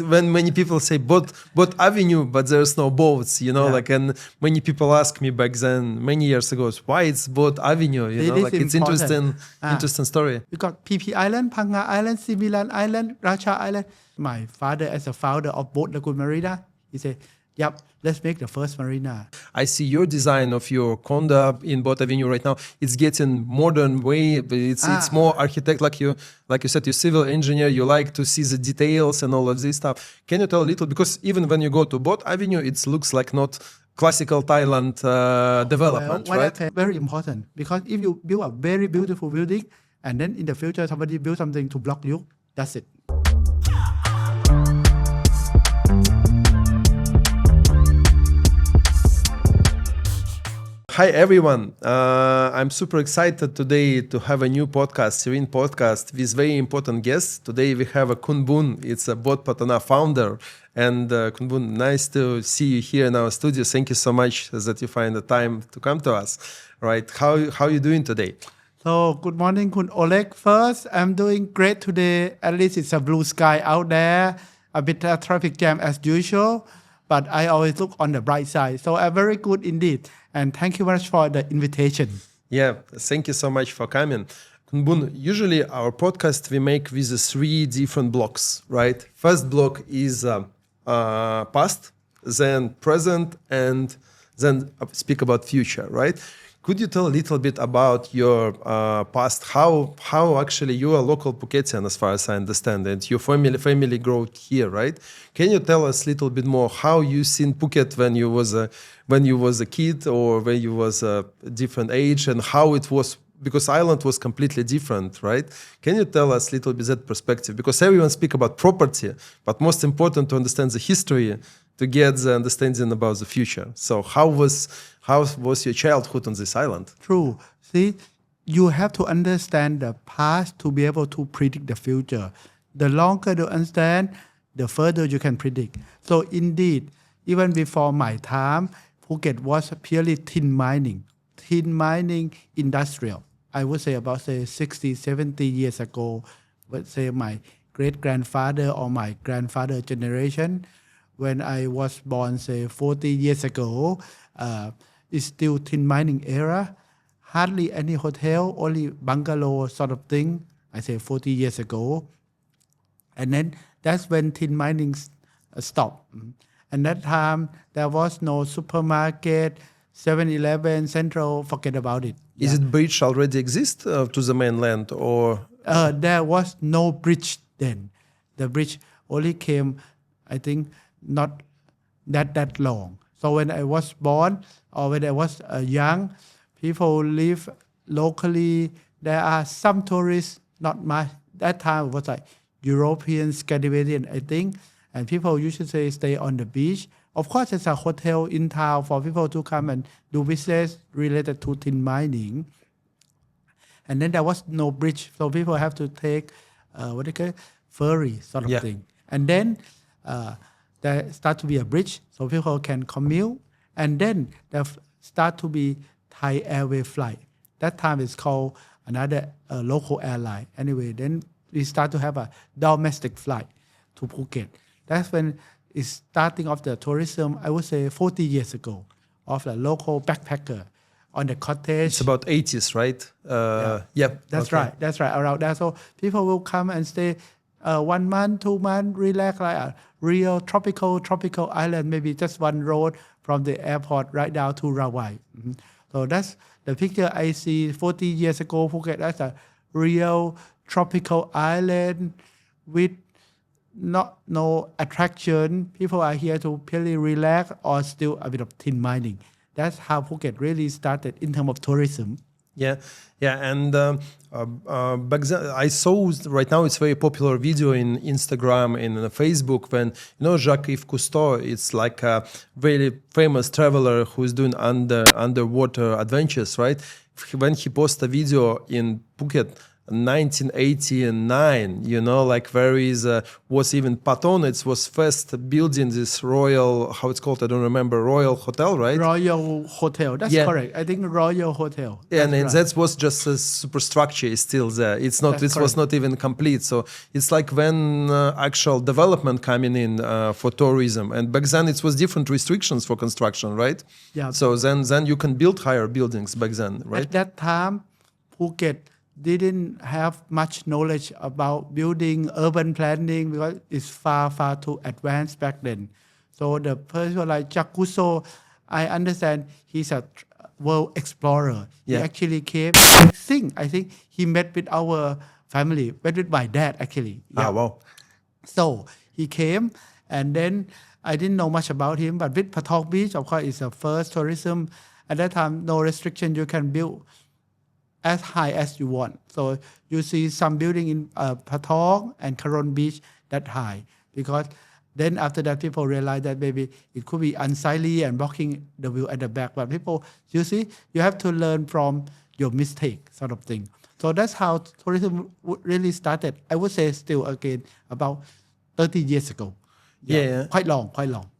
When many people say boat avenue, but there's no boats, and many people ask me back then, many years ago, why it's boat avenue, it's interesting story. We got PP Island, Phang Nga Island, Similan Island, Racha Island. My father, as a founder of Boat Lagoon Marina, he said, yep, let's make the first marina. I see your design of your condo in Boat Avenue right now. It's getting modern way, but it's more architect, like you said, you're civil engineer. You like to see the details and all of this stuff. Can you tell a little? Because even when you go to Boat Avenue, it looks like not classical Thailand development, right? Very important, because if you build a very beautiful building and then in the future somebody build something to block you, that's it. Hi everyone, I'm super excited today to have a new podcast, Serene podcast, with very important guests. Today we have a Khun Boon, it's a Boat Pattana founder. And Khun Boon, nice to see you here in our studio. Thank you so much that you find the time to come to us. Right, how are you doing today? So good morning, Khun Oleg. First, I'm doing great today. At least it's a blue sky out there, a bit of traffic jam as usual. But I always look on the bright side. So I'm very good indeed. And thank you very much for the invitation. Yeah, thank you so much for coming. Khun Boon, usually our podcast we make with 3 different blocks, right? First block is past, then present, and then speak about future, right? Could you tell a little bit about your past? How actually you are local Phuketian, as far as I understand, and your family grew here, right? Can you tell us a little bit more how you seen Phuket when you was a kid or when you was a different age, and how it was, because island was completely different, right? Can you tell us a little bit that perspective? Because everyone speak about property, but most important to understand the history, to get the understanding about the future. So how was your childhood on this island? True. See, you have to understand the past to be able to predict the future. The longer you understand, the further you can predict. So indeed, even before my time, Phuket was purely tin mining industrial. I would say about 60, 70 years ago, let's say my great-grandfather or my grandfather generation, when I was born, 40 years ago, it's still tin mining era. Hardly any hotel, only bungalow sort of thing, I say 40 years ago. And then that's when tin mining stopped. And that time, there was no supermarket, 7-Eleven, Central, forget about it. Is it bridge already exist to the mainland, or? There was no bridge then. The bridge only came, I think, not that long. So when I was born or when I was young, people live locally. There are some tourists, not much. That time it was like European, Scandinavian, I think. And people usually stay on the beach. Of course, there's a hotel in town for people to come and do business related to tin mining. And then there was no bridge, so people have to take ferry sort of thing. And then there start to be a bridge, so people can commute. And then there start to be Thai Airway flight. That time it's called another local airline. Anyway, then we start to have a domestic flight to Phuket. That's when it's starting of the tourism, I would say 40 years ago, of the local backpacker on the cottage. It's about 80s, right? That's right, around there. So people will come and stay 1 month, 2 months, relax like a real tropical island, maybe just one road from the airport right down to Rawai. Mm-hmm. So that's the picture I see 40 years ago, Phuket. That's a real tropical island with no attraction. People are here to purely relax or still a bit of tin mining. That's how Phuket really started in terms of tourism. Yeah, and back then I saw right now it's very popular video in Instagram and Facebook when Jacques-Yves Cousteau, it's like a very famous traveler who's doing underwater adventures, right? When he posts a video in Phuket, 1989, like where is was even Pattona. It was first building this royal, how it's called, I don't remember, royal hotel, right? Royal Hotel. That's Yeah. correct. I think Royal Hotel. And That's right. that was just a superstructure is still there. It's not. That's It was not even complete. So it's like when actual development coming in for tourism. And back then it was different restrictions for construction, right? Yeah. So then you can build higher buildings back then, right? At that time, Phuket didn't have much knowledge about building, urban planning, because it's far too advanced back then. So the person like Jacques Cousteau, I understand he's a world explorer. Yeah. He actually came. I think he met with our family, met with my dad actually. Ah, wow. So he came, and then I didn't know much about him, but with Patong Beach, of course, it's the first tourism. At that time, no restriction, you can build as high as you want. So you see some building in Patong and Karon Beach that high, because then after that people realize that maybe it could be unsightly and blocking the view at the back. But people, you see, you have to learn from your mistake, sort of thing. So that's how tourism really started. I would say still again about 30 years ago. Yeah. Quite long.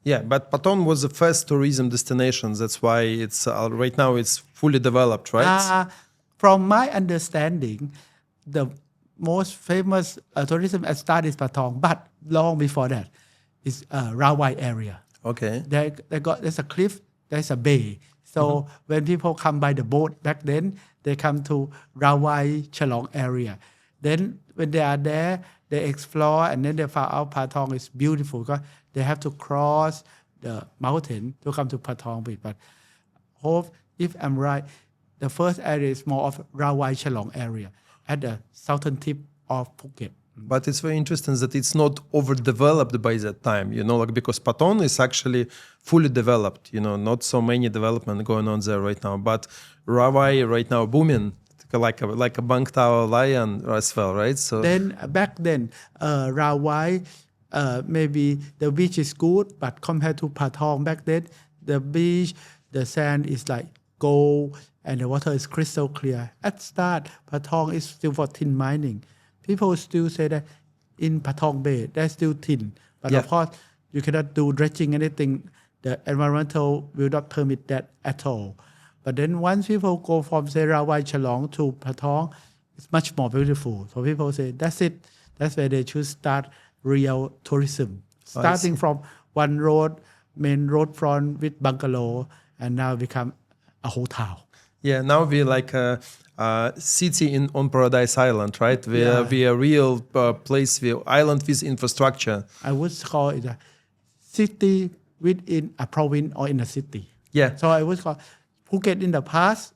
Yeah, but Patong was the first tourism destination. That's why it's right now it's fully developed, right? From my understanding, the most famous tourism start is Patong, but long before that is Rawai area. Okay. There's a cliff, there's a bay. So when people come by the boat back then, they come to Rawai Chalong area. Then when they are there, they explore, and then they found out Patong is beautiful because they have to cross the mountain to come to Patong Beach. But hope if I'm right, the first area is more of Rawai Chalong area at the southern tip of Phuket. But it's very interesting that it's not overdeveloped by that time, like because Patong is actually fully developed, not so many development going on there right now. But Rawai right now booming, like a Bangtao and Layan as well, right? So then back then, Rawai, maybe the beach is good, but compared to Patong back then, the beach, the sand is like gold and the water is crystal clear. At start, Patong is still for tin mining. People still say that in Patong Bay, there's still tin. But of course, you cannot do dredging, anything. The environmental will not permit that at all. But then once people go from, say, Rawai Chalong to Patong, it's much more beautiful. So people say, that's it. That's where they should start real tourism. Starting from one road, main road front with bungalow, and now become a hotel. Yeah, now we're like a city on Paradise Island, right? We're a real place, we're island with infrastructure. I would call it a city within a province or in a city. Yeah. So I would call Phuket in the past,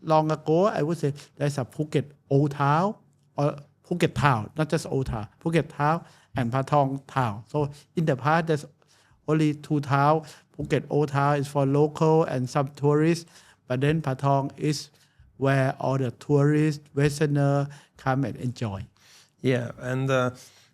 long ago, I would say there's a Phuket Old Town or Phuket Town, not just Old Town, Phuket Town and Patong Town. So in the past, there's only two towns. Phuket Old Town is for local and some tourists, but then Patong is where all the tourists, Westerners come and enjoy. Yeah, and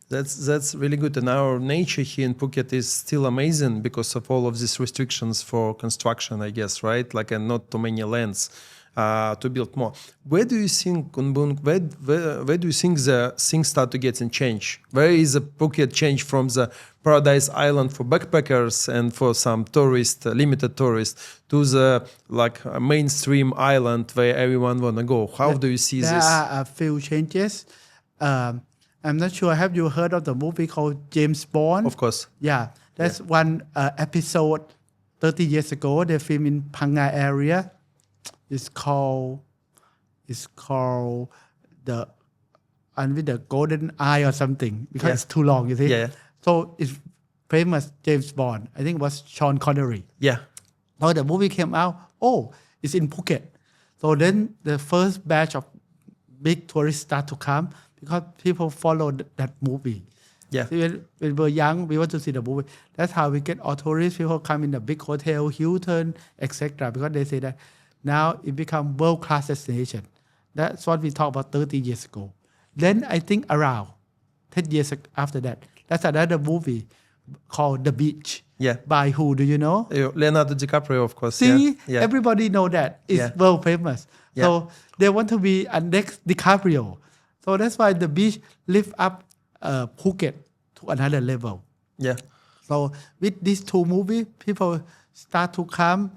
that's really good. And our nature here in Phuket is still amazing because of all of these restrictions for construction, I guess, right? Like, and not too many lands to build more. Where do you think, Kunbun, where do you think the things start to get in change? Where is the Phuket change from the Paradise Island for backpackers and for some tourists, limited tourists, to the like mainstream island where everyone wanna go? How do you see this? There are a few changes. I'm not sure. Have you heard of the movie called James Bond? Of course. Yeah, that's one episode 30 years ago. They filmed in Phang Nga area. It's called the and with the golden eye or something because it's too long, you see. Yeah. So it's famous James Bond. I think it was Sean Connery. Yeah. So the movie came out. Oh, it's in Phuket. So then the first batch of big tourists start to come because people follow that movie. Yeah. See, when we were young, we want to see the movie. That's how we get all tourists. People come in the big hotel, Hilton, etc. Because they say that now it become world-class destination. That's what we talked about 30 years ago. Then I think around 10 years after that, that's another movie called The Beach. Yeah. By who, do you know? Leonardo DiCaprio, of course. See, Yeah. everybody know that. It's world famous. Yeah. So they want to be a next DiCaprio. So that's why the beach lift up Phuket to another level. Yeah. So with these two movies, people start to come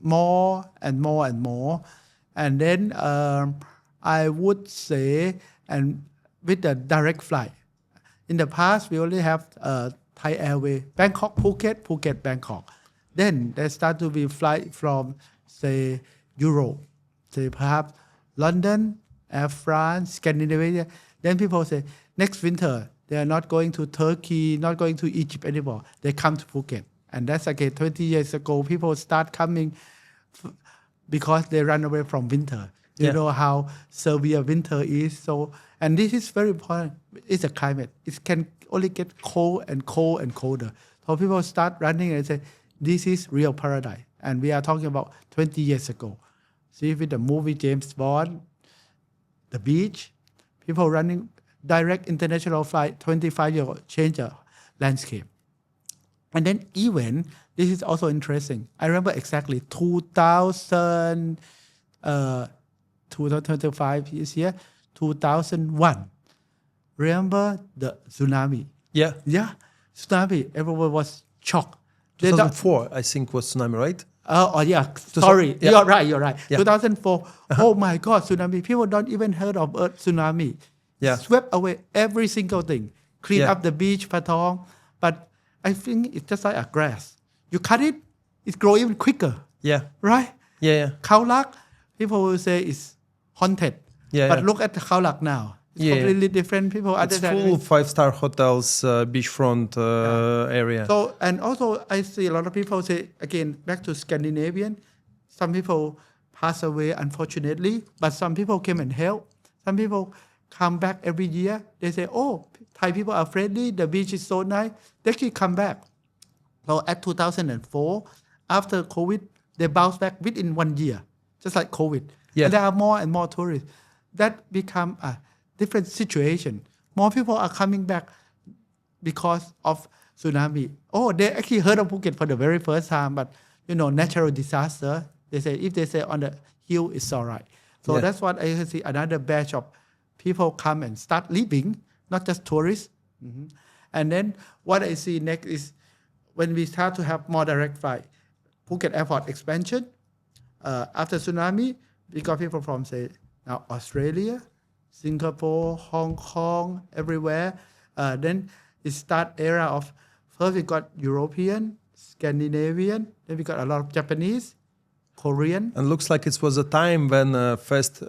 more and more and more. And then I would say, and with the direct flight. In the past, we only have Thai Airways, Bangkok, Phuket, Phuket, Bangkok. Then there start to be flight from, say, Europe, say perhaps London, Air France, Scandinavia. Then people say, next winter, they are not going to Turkey, not going to Egypt anymore. They come to Phuket. And that's again 20 years ago, people start coming because they run away from winter. You know how severe winter is. So, and this is very important. It's a climate. It can only get cold and cold and colder. So people start running and say, this is real paradise. And we are talking about 20 years ago. See, with the movie James Bond, the beach, people running direct international flight, 25 years change the landscape. And then even, this is also interesting. I remember exactly 2025 is here, 2001. Remember the tsunami? Yeah. Yeah, tsunami. Everyone was shocked. 2004, I think, was tsunami, right? Oh yeah, sorry. Yeah. You're right. Yeah. 2004. Oh my God, tsunami. People don't even heard of earth tsunami. Yeah. Swept away every single thing. Clean up the beach, Patong. But I think it's just like a grass. You cut it, it grows even quicker. Yeah. Right? Yeah. Khao Lak, people will say it's haunted. Yeah. But look at the Khao Lak now. It's completely different. People It's understand. full 5-star hotels, beachfront area. So, and also I see a lot of people say, again, back to Scandinavian, some people pass away unfortunately, but some people came and help. Some people come back every year. They say, oh, Thai people are friendly, the beach is so nice. They actually come back. So at 2004, after COVID, they bounced back within 1 year, just like COVID. Yeah. And there are more and more tourists. That become a different situation. More people are coming back because of tsunami. Oh, they actually heard of Phuket for the very first time, but natural disaster. They say if they say on the hill, it's all right. So that's what I see. Another batch of people come and start living, not just tourists. Mm-hmm. And then what I see next is when we start to have more direct flight, Phuket Airport expansion. After tsunami, we got people from say now Australia, Singapore, Hong Kong, everywhere. Then it start era of, first we got European, Scandinavian, then we got a lot of Japanese, Korean. And looks like it was a time when first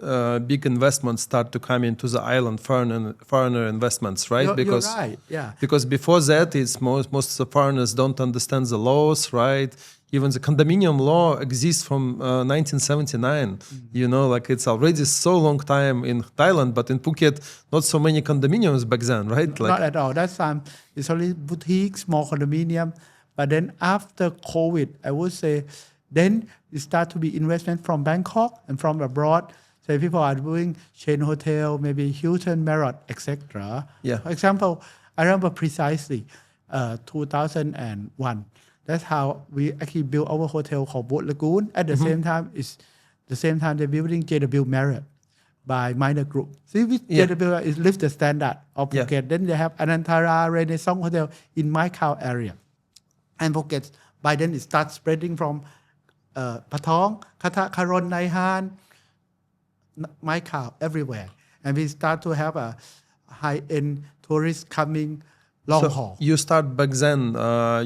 big investments start to come into the island, foreigner investments, right? You're right, yeah. Because before that, it's most of the foreigners don't understand the laws, right? Even the condominium law exists from 1979. Mm-hmm. It's already so long time in Thailand, but in Phuket, not so many condominiums back then, right? Not at all. That time, it's only boutiques, small condominium. But then after COVID, I would say, then it start to be investment from Bangkok and from abroad. So people are doing chain hotel, maybe Hilton, Marriott, etc. Yeah. For example, I remember precisely 2001. That's how we actually built our hotel called Boat Lagoon. At the same time, they're building JW Marriott by Minor Group. See, with JW is lift the standard of Phuket. Then they have Anantara Renaissance Hotel in Mai Khao area. And Phuket, by then it starts spreading from Patong, Kata, Karon, Naihan, Mai Khao, everywhere. And we start to have a high-end tourists coming long haul. You start back then,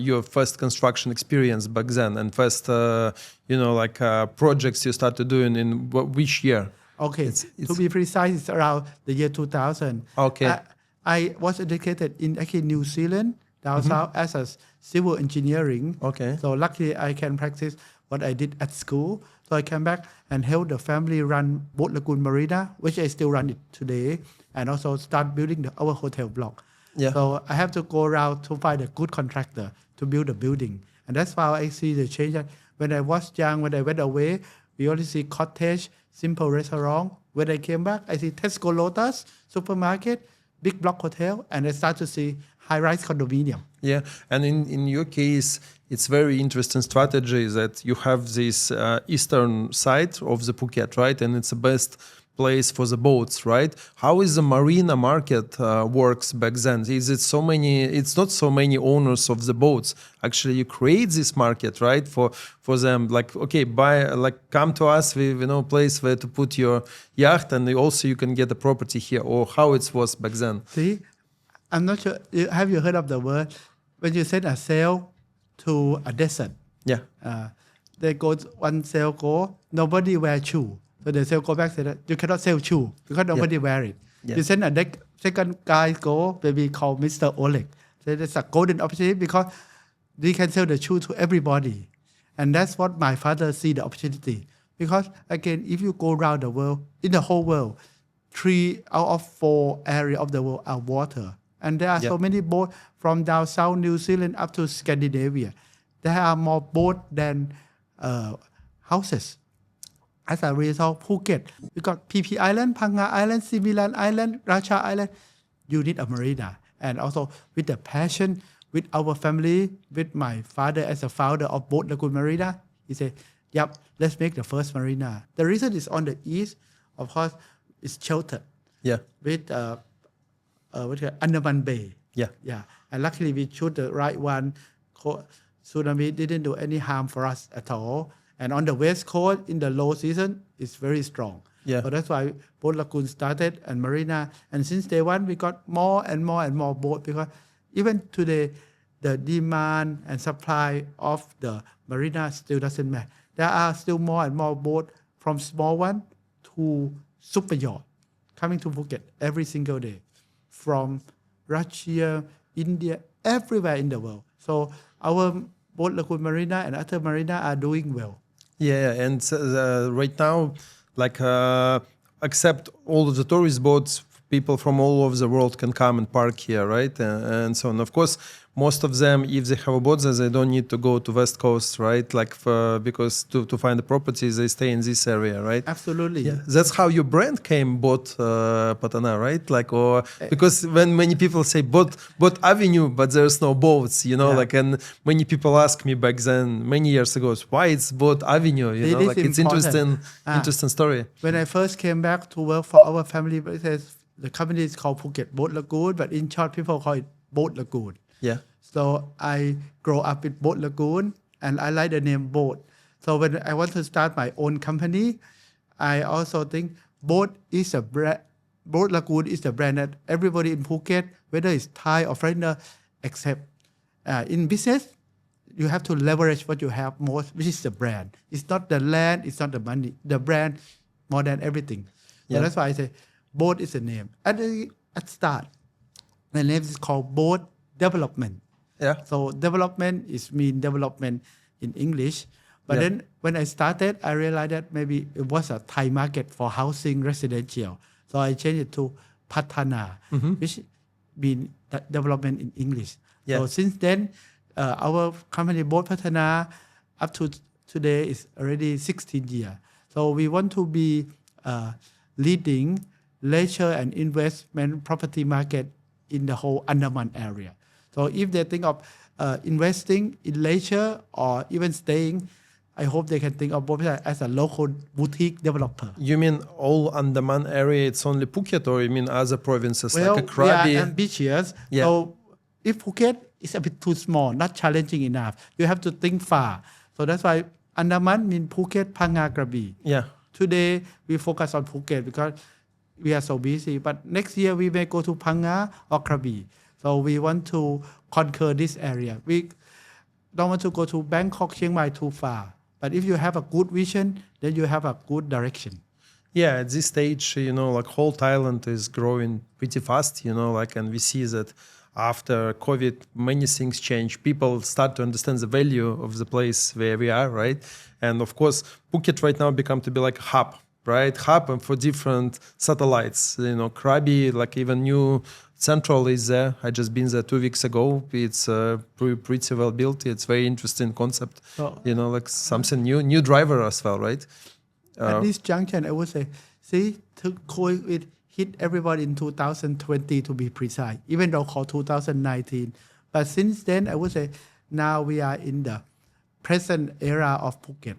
your first construction experience back then, and first, projects you started doing in which year? Okay, to be precise, it's around the year 2000. Okay. I was educated in actually New Zealand, down south, as a civil engineering. Okay. So luckily I can practice what I did at school. So I came back and helped the family run Boat Lagoon Marina, which I still run it today, and also start building our hotel block. Yeah. So I have to go around to find a good contractor to build a building. And that's how I see the change. When I was young, when I went away, we only see cottage, simple restaurant. When I came back, I see Tesco Lotus, supermarket, big block hotel, and I start to see high-rise condominium. Yeah, and in your case, it's very interesting strategy that you have this eastern side of the Phuket, right? And it's the best place for the boats, right? How is the marina market works back then? Is it so many? It's not so many owners of the boats. Actually, you create this market, right? For them, like, okay, come to us. We know a place where to put your yacht, and also you can get a property here. Or how it was back then? See, I'm not sure. Have you heard of the word when you send a sail to a desert? Yeah. They go one sail go, nobody wear shoe. So the sail go back say that you cannot sell shoe because nobody wear it. Yeah. You send a second guy go, maybe call Mr. Oleg. So there's a golden opportunity because we can sell the shoe to everybody. And that's what my father see the opportunity. Because again, if you go around the world, in the whole world, 3 out of 4 areas of the world are water. And there are so many boats from down south New Zealand up to Scandinavia. There are more boats than houses. As a result, Phuket, we got PP Island, Phanga Island, Similan Island, Racha Island. You need a marina. And also with the passion, with our family, with my father as a founder of Boat Lagoon Marina, he said, yep, let's make the first marina. The reason is on the east, of course, it's sheltered. Yeah. With Andaman Bay. Yeah. Yeah. And luckily we chose the right one. Tsunami didn't do any harm for us at all. And on the west coast, in the low season, it's very strong. Yeah. So that's why Boat Lagoon started and Marina. And since day one, we got more and more and more boats because even today, the demand and supply of the marina still doesn't match. There are still more and more boats from small one to super yacht coming to Phuket every single day from Russia, India, everywhere in the world. So our Boat Lagoon Marina and other marina are doing well. Yeah, and right now, except all of the tourist boats, people from all over the world can come and park here, right? And so on. Of course, most of them, if they have a boat, they don't need to go to West Coast, right? Because to find the properties, they stay in this area, right? Absolutely. Yeah, that's how your brand came, Boat Pattana, right? Because when many people say Boat Avenue, but there's no boats, and many people ask me back then, many years ago, why it's Boat Avenue, it's interesting story. When I first came back to work for our family, the company is called Phuket Boat Lagoon, but in short, people call it Boat Lagoon. Yeah. So I grow up with Boat Lagoon and I like the name boat. So when I want to start my own company, I also think Boat is a brand. Boat Lagoon is the brand that everybody in Phuket, whether it's Thai or foreigner, accept. In business, you have to leverage what you have most, which is the brand. It's not the land, it's not the money. The brand more than everything. So that's why I say Boat is the name. At start, the name is called Boat Development. Yeah. So development mean development in English. But then when I started, I realized that maybe it was a Thai market for housing residential. So I changed it to Pattana, which means development in English. Yeah. So since then, our company Boat Pattana up to today is already 16 years. So we want to be leading leisure and investment property market in the whole Andaman area. So if they think of investing in leisure or even staying, I hope they can think of Boat Pattana as a local boutique developer. You mean all Andaman area, it's only Phuket, or you mean other provinces Well, like Krabi? we are ambitious. Yeah. So if Phuket is a bit too small, not challenging enough, you have to think far. So that's why Andaman means Phuket, Phanga, Krabi. Yeah. Today, we focus on Phuket because we are so busy. But next year, we may go to Phanga or Krabi. So we want to conquer this area. We don't want to go to Bangkok, Chiang Mai too far. But if you have a good vision, then you have a good direction. Yeah, at this stage, whole Thailand is growing pretty fast, and we see that after COVID, many things change. People start to understand the value of the place where we are, right? And of course, Phuket right now become to be like a hub, right? Hub for different satellites. Krabi, even new Central is there. I just been there 2 weeks ago. It's pretty well built. It's very interesting concept. Something new driver as well, right? At this junction, I would say, COVID hit everybody in 2020 to be precise, even though called 2019. But since then, I would say now we are in the present era of Phuket,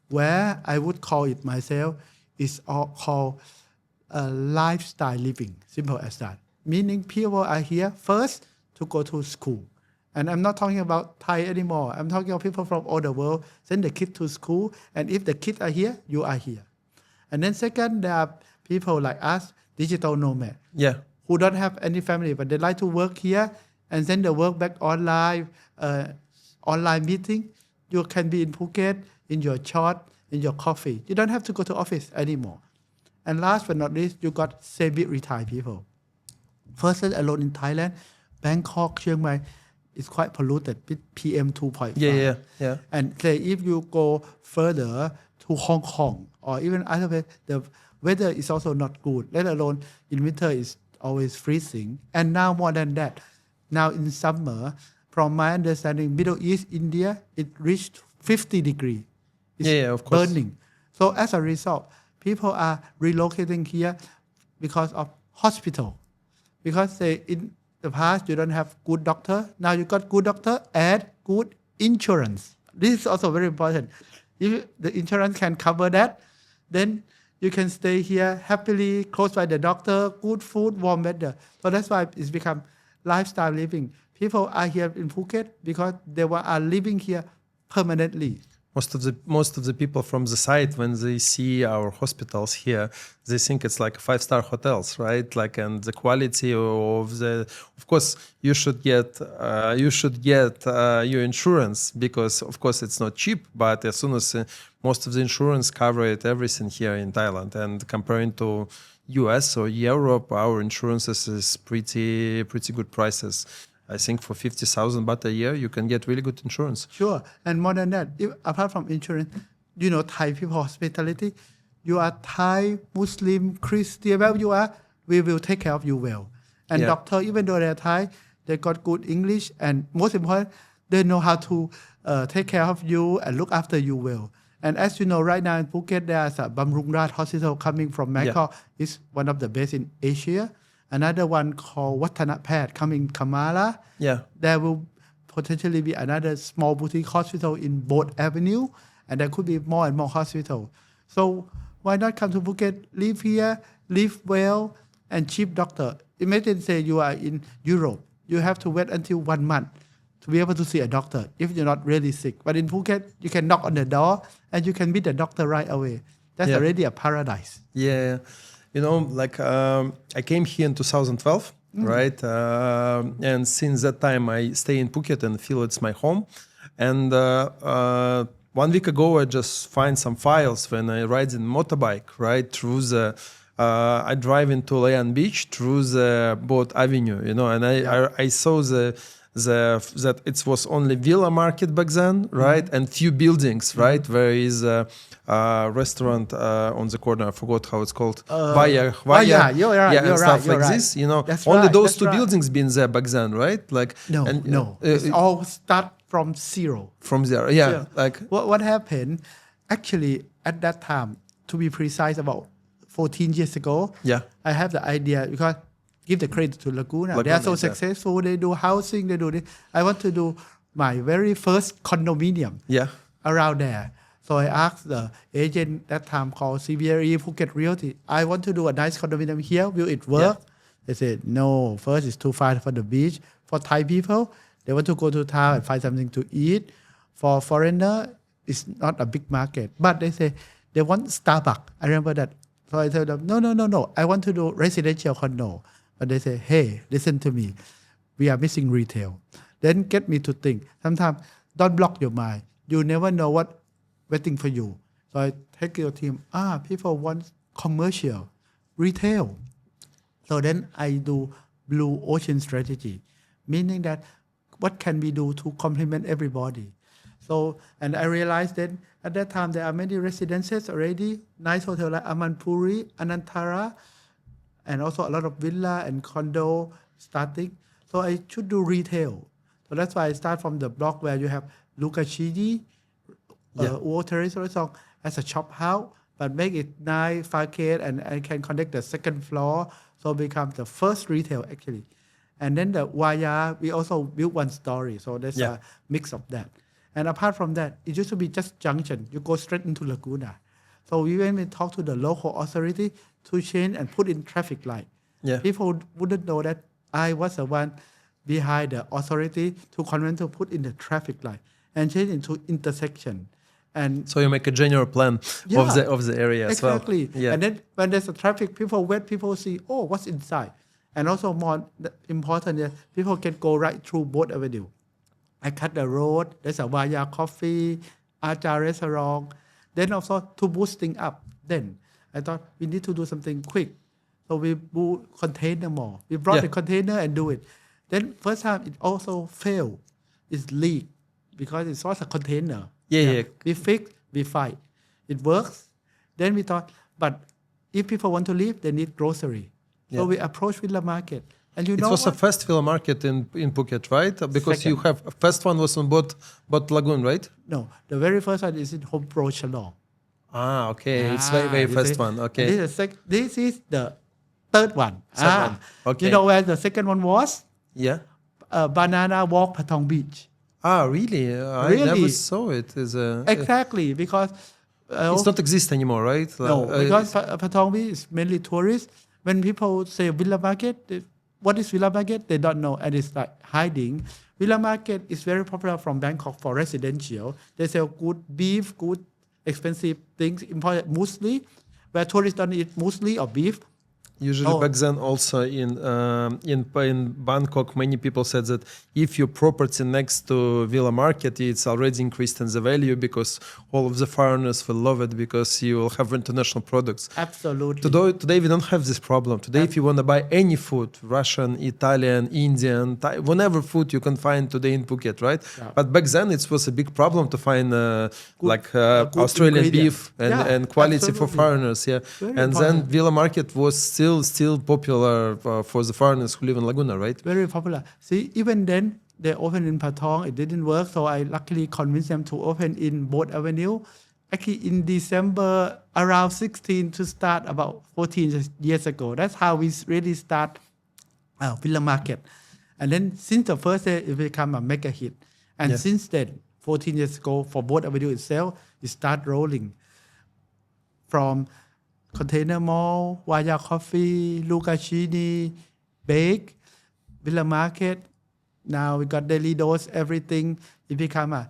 where I would call it myself is all called lifestyle living, simple as that. Meaning people are here first to go to school. And I'm not talking about Thai anymore. I'm talking about people from all the world send the kid to school. And if the kids are here, you are here. And then second, there are people like us, digital nomad, Yeah. who don't have any family, but they like to work here and then they work back online, online meeting. You can be in Phuket, in your shop, in your coffee. You don't have to go to office anymore. And last but not least, you got semi-retired people. First, let alone in Thailand, Bangkok, Chiang Mai is quite polluted with PM 2.5. Yeah. And say if you go further to Hong Kong or even other way, the weather is also not good. Let alone in winter is always freezing. And now more than that, now in summer, from my understanding, Middle East, India, it reached 50 degrees. It's Of course. burning. So as a result, people are relocating here because of hospital. Because they, in the past, you don't have good doctor. Now you got good doctor and good insurance. This is also very important. If the insurance can cover that, then you can stay here happily, close by the doctor, good food, warm weather. So that's why it's become lifestyle living. People are here in Phuket because they are living here permanently. Most of the people from the site, when they see our hospitals here, they think it's like 5-star hotels, right? Like, and the quality of course, you should get your insurance, because of course it's not cheap, but as soon as most of the insurance covered everything here in Thailand, and comparing to US or Europe, our insurances is pretty good prices. I think for 50,000 baht a year, you can get really good insurance. Sure. And more than that, apart from insurance, Thai people hospitality, you are Thai, Muslim, Christian, wherever you are, we will take care of you well. And doctor, even though they're Thai, they got good English, and most important, they know how to take care of you and look after you well. And as you know, right now in Phuket, there's a Bamrungrad hospital coming from Bangkok. It's one of the best in Asia. Another one called Wattana Pad coming Kamala. Yeah. There will potentially be another small boutique hospital in Boat Avenue, and there could be more and more hospitals. So why not come to Phuket, live here, live well, and cheap doctor? Imagine, say you are in Europe, you have to wait until 1 month to be able to see a doctor if you're not really sick. But in Phuket, you can knock on the door and you can meet the doctor right away. That's already a paradise. Yeah. I came here in 2012, right? And since that time, I stay in Phuket and feel it's my home. And 1 week ago, I just find some files when I ride in motorbike, right? Through the, I drive into Layan Beach through the Boat Avenue, and I saw that it was only villa market back then, right? And few buildings, right? Where is a restaurant on the corner. I forgot how it's called. Vaya. You're right. And stuff like this. That's only right, those that's two right. buildings been there back then, right? Like No. It's all start from zero. From there, yeah. Zero. Like what happened? Actually, at that time, to be precise, about 14 years ago, I have the idea because. Give the credit to Laguna. They are so successful. They do housing. They do this. I want to do my very first condominium around there. So I asked the agent that time called CBRE Phuket Realty. I want to do a nice condominium here. Will it work? They said, no. First, it's too far for the beach. For Thai people, they want to go to town and find something to eat. For foreigner, it's not a big market. But they say they want Starbucks. I remember that. So I told them, no. I want to do residential condo. But they say, hey, listen to me. We are missing retail. Then get me to think. Sometimes don't block your mind. You never know what waiting for you. So I take your team. People want commercial, retail. So then I do blue ocean strategy, meaning that what can we do to complement everybody? So, and I realized that at that time there are many residences already, nice hotel like Amanpuri, Anantara, and also a lot of villa and condo starting. So I should do retail. So that's why I start from the block where you have Lukashiji, water resort as a shop house, but make it nice, 5K, and I can connect the second floor. So become the first retail actually. And then the Waya, we also built 1 story. So there's a mix of that. And apart from that, it used to be just junction. You go straight into Laguna. So we went and talked to the local authority to change and put in traffic light. Yeah. People wouldn't know that I was the one behind the authority to convince to put in the traffic light and change into intersection. And So you make a general plan of the area as well. exactly. Yeah. And then when there's a traffic, people see, oh, what's inside? And also more important, people can go right through Boat Avenue. I cut the road. There's a Vaya Coffee, Aja restaurant. Then also to boost things up. Then I thought we need to do something quick. So we bought container more. We brought the container and do it. Then first time it also failed. It's leak because it was a container. Yeah. We fix, we fight. It works. Then we thought, but if people want to leave, they need grocery. So we approached Villa Market. And It was a first villa market in Phuket, right? Because you have first one was on Boat Lagoon, right? No, the very first one is in Home Pro Chalong. Okay. It's very first one. Okay. This is the third one. Second one. Okay. You know where the second one was? Yeah. Banana Walk Patong Beach. Really? I never saw it. Exactly, because it's not exist anymore, right? no, because Patong Beach is mainly tourists. When people say Villa Market, what is Villa Market? They don't know, and it's like hiding. Villa Market is very popular from Bangkok for residential. They sell good beef, good expensive things, imported muesli, where tourists don't eat muesli or beef. Usually back then also in Bangkok, many people said that if your property next to Villa Market, it's already increased in the value because all of the foreigners will love it because you will have international products. Absolutely. Today we don't have this problem. Today, if you want to buy any food, Russian, Italian, Indian, Thai, whatever food you can find today in Phuket, right? Yeah. But back then it was a big problem to find Australian beef and quality for foreigners. Yeah, very and important. Then Villa Market was still popular for the foreigners who live in Laguna, right? Very popular. See, even then, they opened in Patong. It didn't work, so I luckily convinced them to open in Boat Avenue. Actually, in December, around 16 to start about 14 years ago. That's how we really start Villa Market. And then since the first day, it became a mega hit. And since then, 14 years ago, for Boat Avenue itself, it started rolling. From Container Mall, Vaya Coffee, Lucascini, Bake, Villa Market. Now we got daily dose, everything. It become a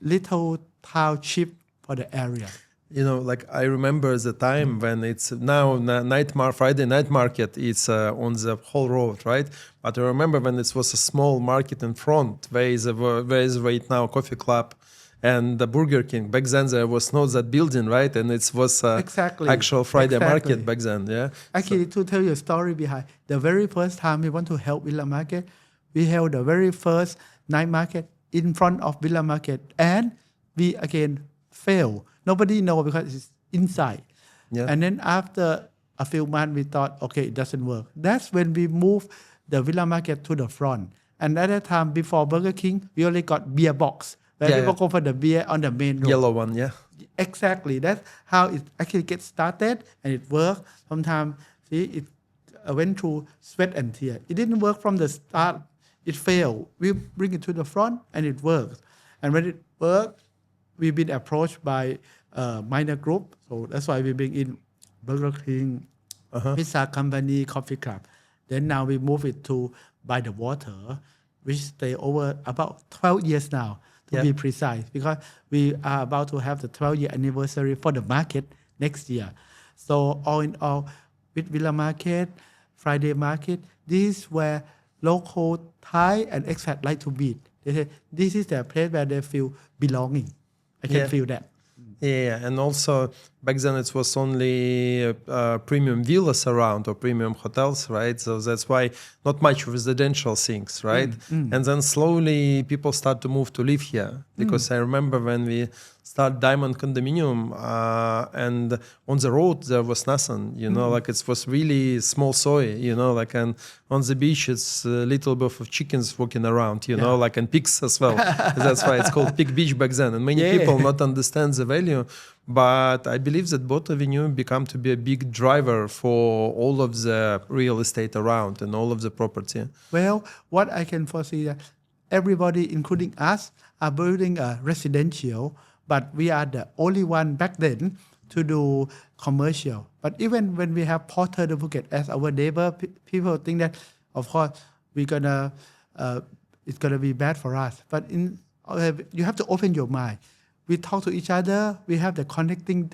little township for the area. You know, like I remember the time when it's now Friday night market, it's on the whole road, right? But I remember when it was a small market in front, where is right now coffee club and the Burger King. Back then there was not that building, right? And it was actual Friday market back then, yeah? Actually, to tell you a story behind, the very first time we want to help Villa Market, we held the very first night market in front of Villa Market. And we again failed. Nobody knows because it's inside. Yeah. And then after a few months, we thought, okay, it doesn't work. That's when we moved the Villa Market to the front. And at that time, before Burger King, we only got beer box. Where people go for the beer on the main road. Yellow one, yeah. Exactly. That's how it actually gets started, and it worked. Sometimes, it went through sweat and tears. It didn't work from the start. It failed. We bring it to the front, and it works. And when it works, we've been approached by a minor group. So that's why we bring in Burger King, Pizza Company, Coffee Club. Then now we move it to By the Water, which stay over about 12 years now. To be precise, because we are about to have the 12-year anniversary for the market next year. So all in all, with Villa Market, Friday Market, this is where local Thai and expats like to meet. They say this is the place where they feel belonging. I can feel that. Yeah, and also back then it was only premium villas around or premium hotels, right? So that's why not much residential things, right? And then slowly people start to move to live here. Because I remember when we start Diamond Condominium and on the road there was nothing, you know, like it was really small soil, you know, like and on the beach it's a little bit of chickens walking around, you know, like and pigs as well. That's why it's called Pig Beach back then. And many people not understand the value. But I believe that Boat Avenue become to be a big driver for all of the real estate around and all of the property. Well, what I can foresee that everybody, including us, are building a residential, but we are the only one back then to do commercial. But even when we have Port Terminal Phuket as our neighbor, people think that, of course, we're gonna it's gonna be bad for us. But you have to open your mind. We talk to each other. We have the connecting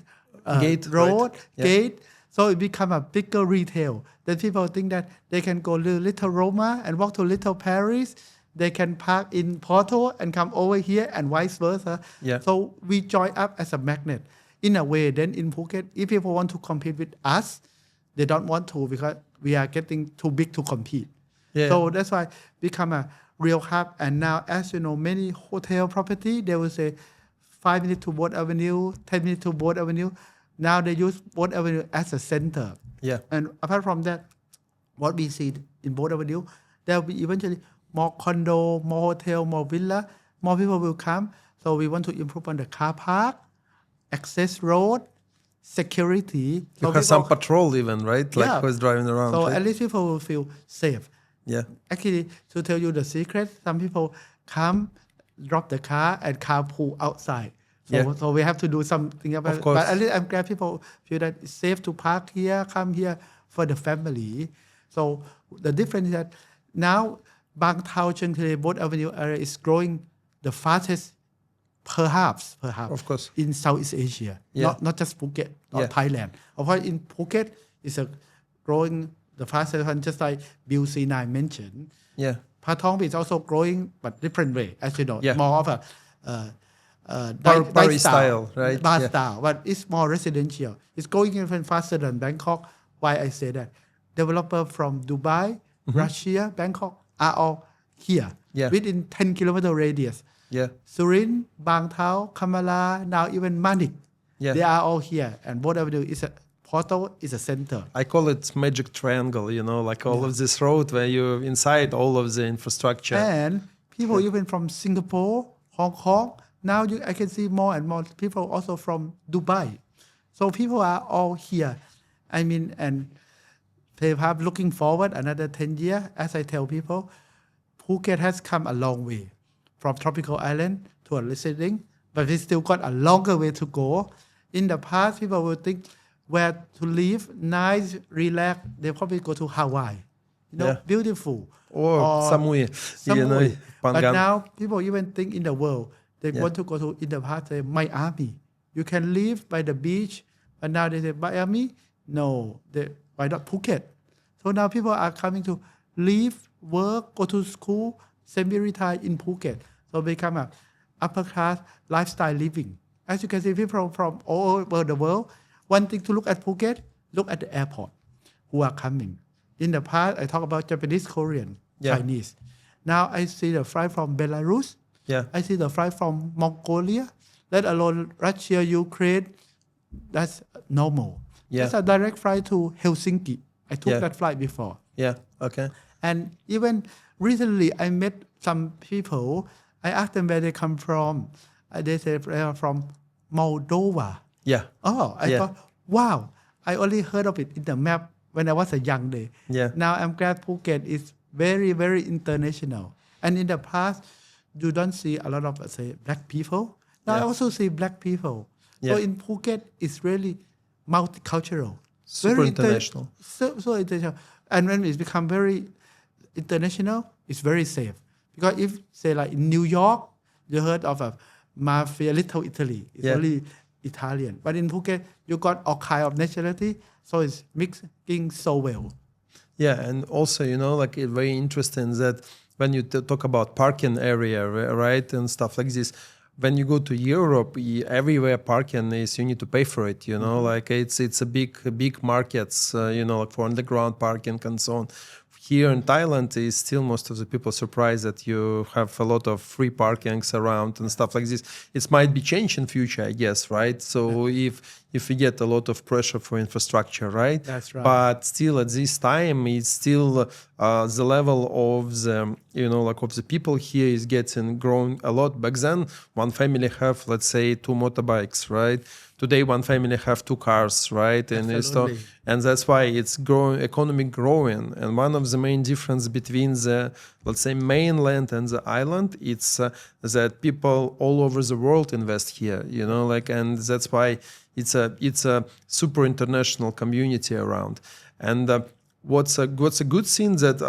Gate, road, right? Yeah. gate. So it become a bigger retail. Then people think that they can go to Little Roma and walk to Little Paris. They can park in Porto and come over here and vice versa. Yeah. So we join up as a magnet. In a way, then in Phuket, if people want to compete with us, they don't want to because we are getting too big to compete. Yeah. So that's why become a real hub. And now, as you know, many hotel property, they will say 5 minutes to Boat Avenue, 10 minutes to Boat Avenue. Now they use Boat Avenue as a center. Yeah. And apart from that, what we see in Boat Avenue, there will be eventually more condo, more hotel, more villa, more people will come. So we want to improve on the car park, access road, security. You have some patrol even, right? Like who's driving around. So right? at least people will feel safe. Yeah. Actually, to tell you the secret, some people come, drop the car, and carpool outside. So we have to do something about it. But at least I'm glad people feel that it's safe to park here, come here for the family. So the difference is that now Bangtao, Chiang Thai, Boat Avenue area is growing the fastest, perhaps, of course, in Southeast Asia, not just Phuket or Thailand. Of course, in Phuket, it's growing the fastest one, just like Bill C9 mentioned. Yeah. Patong is also growing, but different way, as you know, more of a Paris style, right? Bar style, but it's more residential. It's going even faster than Bangkok. Why I say that? Developer from Dubai, Russia, Bangkok are all here within 10 kilometer radius. Yeah. Surin, Bangtao, Kamala, now even Manik, they are all here. And Boat Avenue is Porto is a center. I call it magic triangle, like all of this road where you're inside all of the infrastructure. And people even from Singapore, Hong Kong, now I can see more and more people also from Dubai. So people are all here. I mean, and they have looking forward another 10 years. As I tell people, Phuket has come a long way from tropical island to a residing, but we still got a longer way to go. In the past, people would think where to live, nice, relax. They probably go to Hawaii, beautiful. Or somewhere. But now people even think in the world, they want to go to, in the past, say Miami. You can live by the beach, but now they say Miami. No, why not Phuket? So now people are coming to live, work, go to school, semi-retire in Phuket. So become a upper class lifestyle living. As you can see, people from all over the world, one thing to look at Phuket, look at the airport, who are coming. In the past, I talk about Japanese, Korean, Chinese. Now I see the flight from Belarus. I see the flight from Mongolia, let alone Russia, Ukraine. That's normal. There's a direct flight to Helsinki. I took that flight before. Yeah, okay. And even recently, I met some people. I asked them where they come from. They said they are from Moldova. Yeah. Oh, I thought, wow, I only heard of it in the map when I was a young day. Yeah. Now I'm glad Phuket is very, very international. And in the past, you don't see a lot of, say, black people. Now I also see black people. So in Phuket, it's really multicultural. Super very international. So international. And when it's become very international, it's very safe. Because if, say, like in New York, you heard of a mafia, Little Italy. It's only Italian. But in Phuket, you got all kind of nationality, so it's mixing so well. Yeah, and also, it's very interesting that when you talk about parking area, right, and stuff like this, when you go to Europe, everywhere parking is, you need to pay for it, like it's a big markets, like for underground parking and so on. Here in Thailand, is still most of the people surprised that you have a lot of free parkings around and stuff like this. It might be changed in future, I guess, right? So if we get a lot of pressure for infrastructure, right? That's right. But still, at this time, it's still the level of the of the people here is getting growing a lot. Back then, one family have, let's say, 2 motorbikes, right? Today, one family have 2 cars, right? And that's why it's growing, economy growing. And one of the main difference between the, let's say, mainland and the island, it's that people all over the world invest here, and that's why it's a super international community around. And what's a good thing that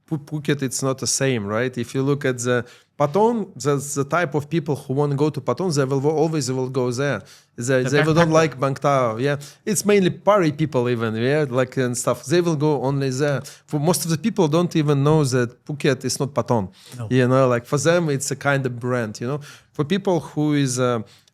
Phuket, it's not the same, right? If you look at the Patong, the type of people who want to go to Patong, they will always will go there. They will don't like Bangtao. Yeah, it's mainly party people even. Yeah, like and stuff. They will go only there. For most of the people, don't even know that Phuket is not Patong. No. You know, like for them, it's a kind of brand. You know, for people who is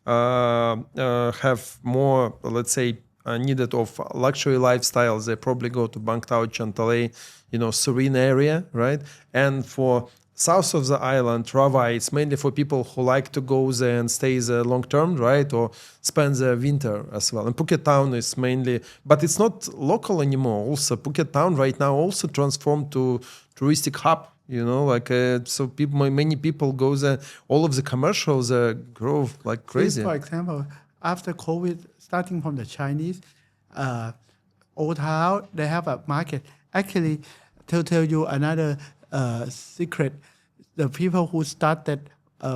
have more, let's say, needed of luxury lifestyles, they probably go to Bangtao, Chantalay, you know, serene area, right? And for south of the island, Ravai, it's mainly for people who like to go there and stay there long term, right? Or spend the winter as well. And Phuket town is mainly, but it's not local anymore. Also, Phuket town right now also transformed to touristic hub. You know, like so people, many people go there. All of the commercials grow like crazy. For example, after COVID, starting from the Chinese, Old Town, they have a market. Actually, to tell you another secret, the people who started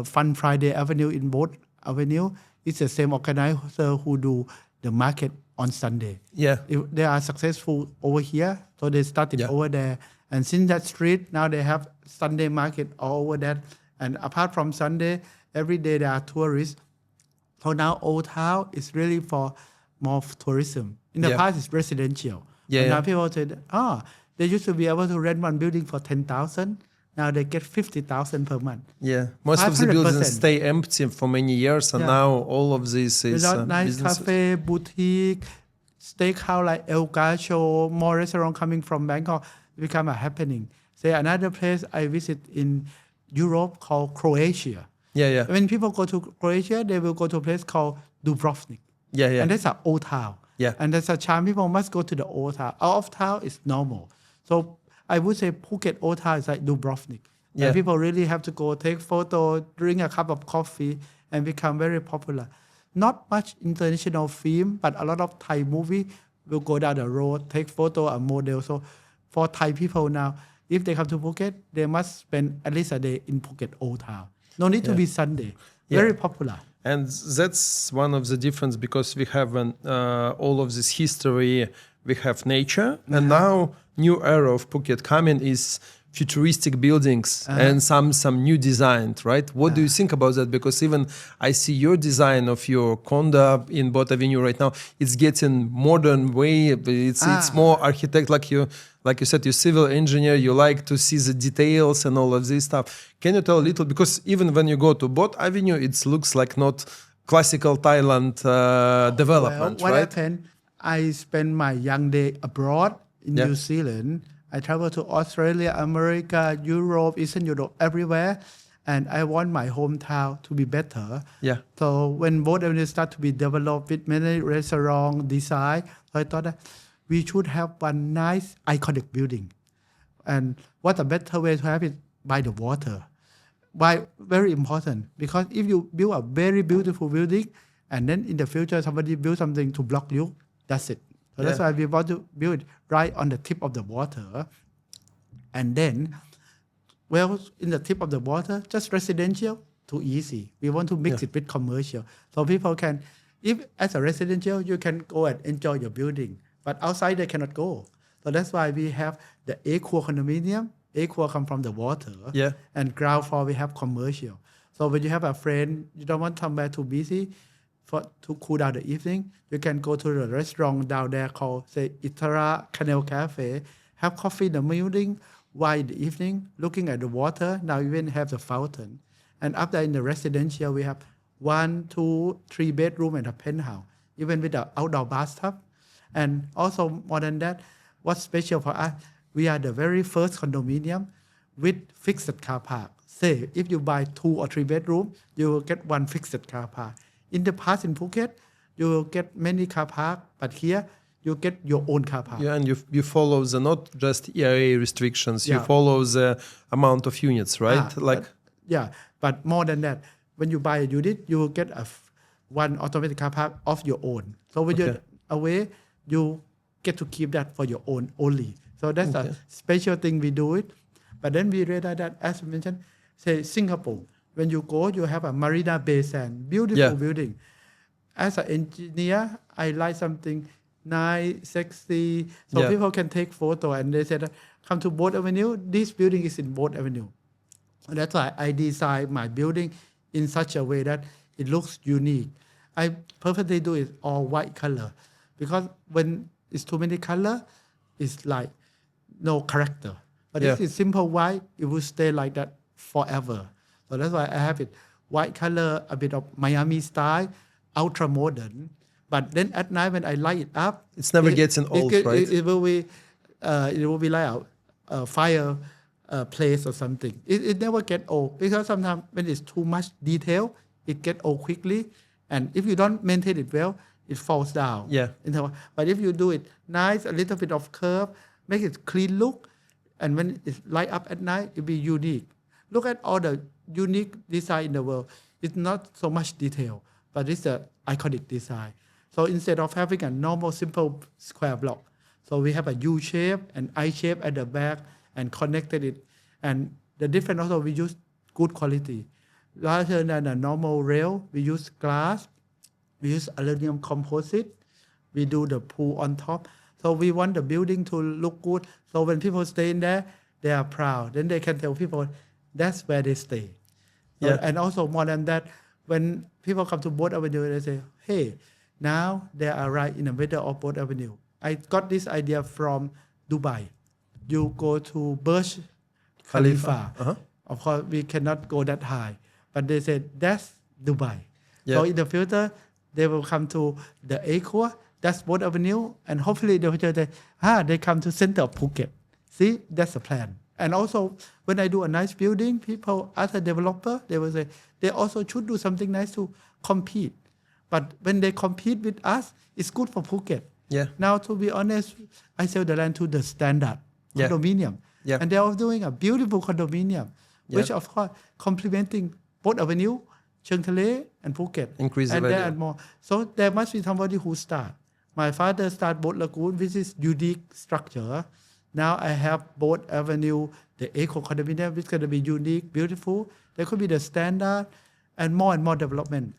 Fun Friday Avenue in Boat Avenue is the same organizer who do the market on Sunday. Yeah. They are successful over here, so they started over there. And since that street, now they have Sunday market all over that. And apart from Sunday, every day there are tourists. So now Old Town is really for more tourism. In the past, it's residential. And now people said, they used to be able to rent one building for 10,000. Now they get 50,000 per month. Yeah, most of the buildings stay empty for many years, and now all of this is nice businesses. cafe, boutique, steakhouse like El Gacho, more restaurant coming from Bangkok. Become a happening. Say another place I visit in Europe called Croatia. When people go to Croatia, they will go to a place called Dubrovnik. And that's an old town. And that's a charm. People must go to the old town. Out of town is normal. So I would say Phuket old town is like Dubrovnik. And people really have to go take photo, drink a cup of coffee, and become very popular. Not much international film, but a lot of Thai movie will go down the road, take photo and model. So for Thai people now, if they come to Phuket, they must spend at least a day in Phuket Old Town. No need to be Sunday. Very popular. And that's one of the difference, because we have all of this history, we have nature, and now new era of Phuket coming is futuristic buildings and some new design, right? What do you think about that? Because even I see your design of your condo in Boat Avenue right now, it's getting modern way. It's more architect, like you said, you're civil engineer, you like to see the details and all of this stuff. Can you tell a little, because even when you go to Boat Avenue, it looks like not classical Thailand development, what right? happened, I spent my young day abroad in New Zealand. I traveled to Australia, America, Europe, Eastern Europe, everywhere. And I want my hometown to be better. So when Boat Avenue started to be developed with many restaurants, design, I thought that we should have one nice iconic building. And what a better way to have it by the water. Why? Very important. Because if you build a very beautiful building, and then in the future somebody build something to block you, that's it. So that's why we want to build right on the tip of the water. And then, in the tip of the water, just residential, too easy. We want to mix it with commercial. So people can, if as a residential, you can go and enjoy your building. But outside, they cannot go. So that's why we have the Aqua condominium. Aqua come from the water. And ground floor, we have commercial. So when you have a friend, you don't want somewhere too busy, to cool down the evening, you can go to the restaurant down there called, say, Itara Canal Cafe, have coffee in the morning, while in the evening, looking at the water. Now even have the fountain. And after in the residential, we have 1, 2, 3 bedroom and a penthouse, even with the outdoor bathtub. And also more than that, what's special for us, we are the very first condominium with fixed car park. Say, if you buy 2 or 3 bedroom, you will get one fixed car park. In the past in Phuket, you will get many car park, but here you get your own car park. And you follow the not just area restrictions, you follow the amount of units, right? But more than that, when you buy a unit, you will get one automatic car park of your own. So when you're away, you get to keep that for your own only. So that's a special thing we do it. But then we realize that, as we mentioned, say Singapore, when you go, you have a Marina Bay Sand, beautiful building. as an engineer, I like something nice, sexy, so Yeah. people can take photo. And they said, come to Boat Avenue. This building is in Boat Avenue. And that's why I design my building in such a way that it looks unique. I perfectly do it all white color, because when it's too many color, it's like no character. But if Yeah. it's simple white, it will stay like that forever. So that's why I have it white color, a bit of Miami style, ultra modern. But then at night when I light it up, It's never getting old, right? It will be like a fire place or something. It never get old, because sometimes when it's too much detail, it get old quickly. And if you don't maintain it well, it falls down. Yeah. But if you do it nice, a little bit of curve, make it clean look, and when it's light up at night, it'll be unique. Look at all the unique design in the world. It's not so much detail, but it's an iconic design. So instead of having a normal simple square block, so we have a U shape and I shape at the back and connected it. And the difference also, we use good quality. Rather than a normal rail, we use glass, we use aluminum composite, we do the pool on top. So we want the building to look good. So when people stay in there, they are proud. Then they can tell people that's where they stay. So, Yeah. and also more than that, when people come to Boat Avenue, they say, hey, now they are right in the middle of Boat Avenue. I got this idea from Dubai. You go to Burj Khalifa. Uh-huh. Of course, we cannot go that high. But they said, that's Dubai. Yeah. So in the future, they will come to the Aqua, that's Boat Avenue, and hopefully in the future, they come to center of Phuket. See, that's the plan. And also, when I do a nice building, people, as a developer, they will say, they also should do something nice to compete. But when they compete with us, it's good for Phuket. Yeah. Now, to be honest, I sell the land to the standard Yeah. condominium. Yeah. And they are doing a beautiful condominium, which Yeah. of course complementing Boat Avenue, Cheung Thale, and Phuket. Increase the and value. there are more. So there must be somebody who start. My father started Boat Lagoon, which is unique structure. Now I have Boat Avenue, the Eco condominium, which is going to be unique, beautiful. There could be the standard and more development.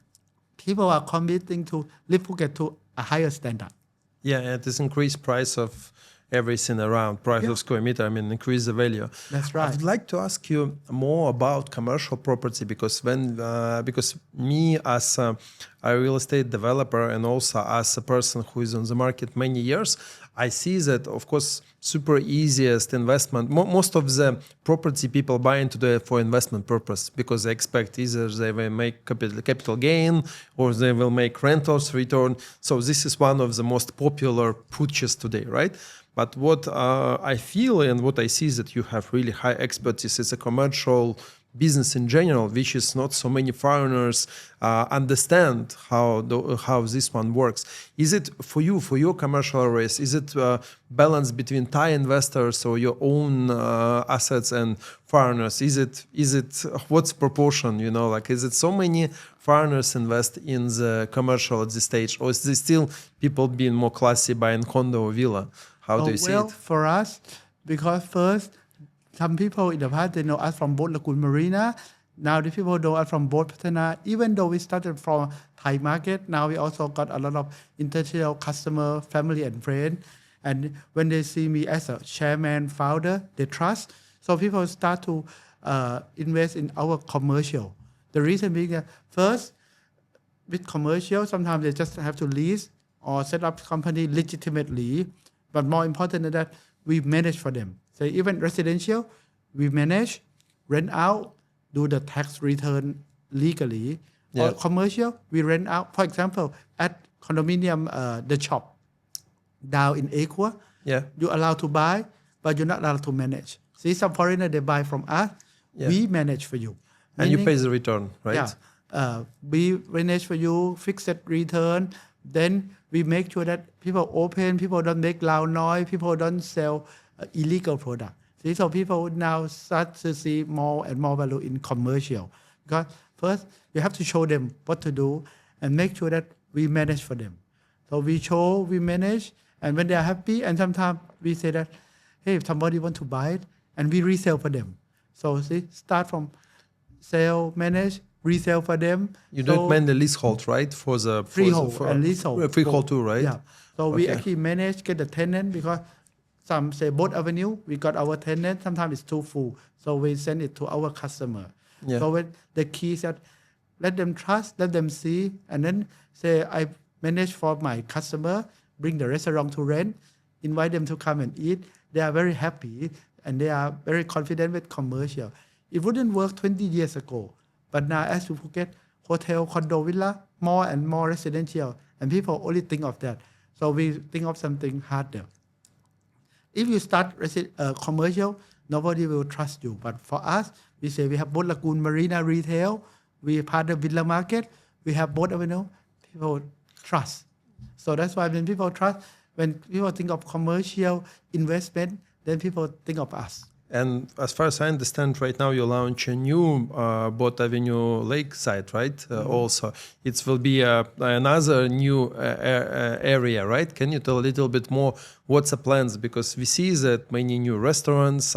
People are committing to lift Phuket to a higher standard. Yeah, and this increased price of everything around, price Yeah. of square meter, I mean, increase the value. That's I right. would like to ask you more about commercial property, because because me as a real estate developer and also as a person who is on the market many years, I see that, of course, super easiest investment. Most of the property people buy into for investment purpose, because they expect either they will make capital gain or they will make rentals return. So this is one of the most popular purchase today, right? But what I feel and what I see is that you have really high expertise. It's a commercial business in general, which is not so many foreigners understand how this one works. Is it for you, for your commercial areas, is it balance between Thai investors or your own assets and foreigners? Is it what's proportion? Like, is it so many foreigners invest in the commercial at this stage, or is there still people being more classy buying condo or villa? How do you see it? For us, because first, some people in the past, they know us from Boat Lagoon Marina. Now the people know us from Boat Pattana. Even though we started from Thai market, now we also got a lot of international customer, family and friends. And when they see me as a chairman, founder, they trust. So people start to invest in our commercial. The reason being that first, with commercial, sometimes they just have to lease or set up company legitimately. But more important than that, we manage for them. So even residential, we manage, rent out, do the tax return legally. Yeah. Or commercial, we rent out. For example, at condominium, the shop down in Aqua, Yeah. you're allowed to buy, but you're not allowed to manage. See, some foreigner, they buy from us, Yeah. we manage for you. And you Meaning- pay the return, right? Yeah. We manage for you, fixed return. Then we make sure that people open, people don't make loud noise, people don't sell illegal product. See, so people now start to see more and more value in commercial. Because first, you have to show them what to do and make sure that we manage for them. So we show, we manage, and when they are happy, and sometimes we say that, hey, if somebody want to buy it, and we resell for them. So see, start from sell, manage, resell for them. You do it mainly leasehold, right? For the Freehold and leasehold. Freehold too, right? Yeah. So we Okay. actually manage get the tenant because some say Boat Avenue, we got our tenant. Sometimes it's too full, so we send it to our customer. Yeah. So when the key is that let them trust, let them see, and then say I manage for my customer, bring the restaurant to rent, invite them to come and eat. They are very happy and they are very confident with commercial. It wouldn't work 20 years ago, but now as you get hotel, condo, villa, more and more residential, and people only think of that. So we think of something harder. If you start commercial, nobody will trust you. But for us, we say we have Boat Lagoon Marina Retail, we partner with Villa Market, we have Boat Avenue, people trust. So that's why when people trust, when people think of commercial investment, then people think of us. And as far as I understand, right now you launch a new Boat Avenue Lakeside, right? Also, it will be another new area, right? Can you tell a little bit more what's the plans? Because we see that many new restaurants,